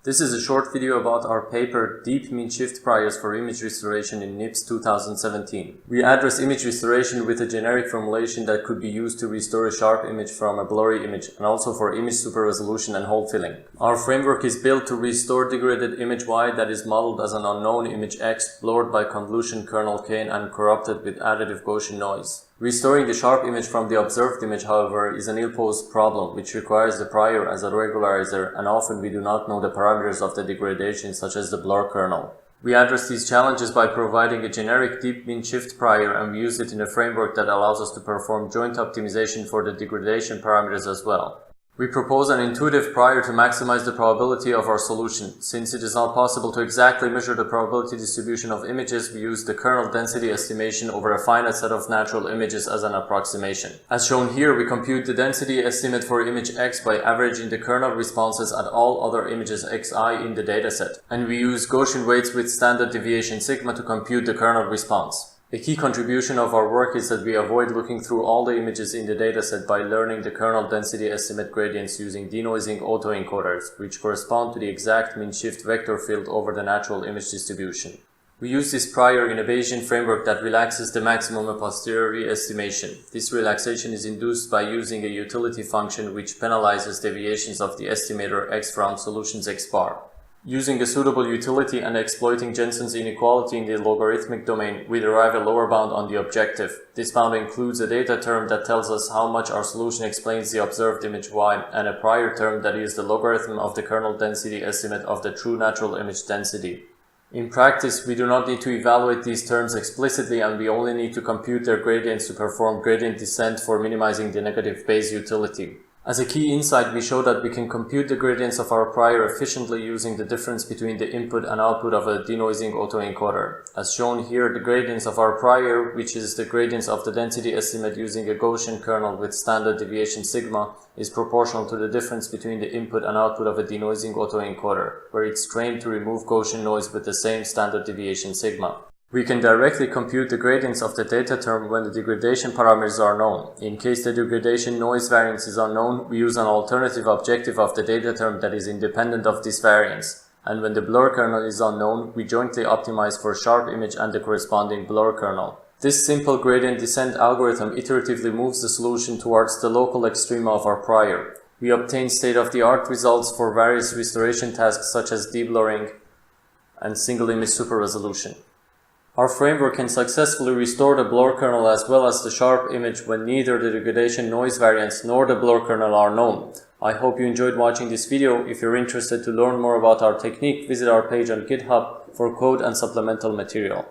This is a short video about our paper Deep Mean Shift Priors for Image Restoration in NIPS 2017. We address image restoration with a generic formulation that could be used to restore a sharp image from a blurry image and also for image super resolution and hole filling. Our framework is built to restore degraded image Y that is modeled as an unknown image X, blurred by convolution kernel K and corrupted with additive Gaussian noise. Restoring the sharp image from the observed image, however, is an ill-posed problem which requires the prior as a regularizer, and often we do not know the parameters of the degradation such as the blur kernel. We address these challenges by providing a generic deep mean shift prior, and we use it in a framework that allows us to perform joint optimization for the degradation parameters as well. We propose an intuitive prior to maximize the probability of our solution. Since it is not possible to exactly measure the probability distribution of images, we use the kernel density estimation over a finite set of natural images as an approximation. As shown here, we compute the density estimate for image X by averaging the kernel responses at all other images Xi in the dataset, and we use Gaussian weights with standard deviation sigma to compute the kernel response. A key contribution of our work is that we avoid looking through all the images in the dataset by learning the kernel density estimate gradients using denoising autoencoders, which correspond to the exact mean shift vector field over the natural image distribution. We use this prior in a Bayesian framework that relaxes the maximum a posteriori estimation. This relaxation is induced by using a utility function which penalizes deviations of the estimator x from solutions x bar. Using a suitable utility and exploiting Jensen's inequality in the logarithmic domain, we derive a lower bound on the objective. This bound includes a data term that tells us how much our solution explains the observed image Y, and a prior term that is the logarithm of the kernel density estimate of the true natural image density. In practice, we do not need to evaluate these terms explicitly, and we only need to compute their gradients to perform gradient descent for minimizing the negative Bayes utility. As a key insight, we show that we can compute the gradients of our prior efficiently using the difference between the input and output of a denoising autoencoder. As shown here, the gradients of our prior, which is the gradients of the density estimate using a Gaussian kernel with standard deviation sigma, is proportional to the difference between the input and output of a denoising autoencoder, where it's trained to remove Gaussian noise with the same standard deviation sigma. We can directly compute the gradients of the data term when the degradation parameters are known. In case the degradation noise variance is unknown, we use an alternative objective of the data term that is independent of this variance. And when the blur kernel is unknown, we jointly optimize for sharp image and the corresponding blur kernel. This simple gradient descent algorithm iteratively moves the solution towards the local extrema of our prior. We obtain state-of-the-art results for various restoration tasks such as deblurring and single image super resolution. Our framework can successfully restore the blur kernel as well as the sharp image when neither the degradation noise variance nor the blur kernel are known. I hope you enjoyed watching this video. If you're interested to learn more about our technique, visit our page on GitHub for code and supplemental material.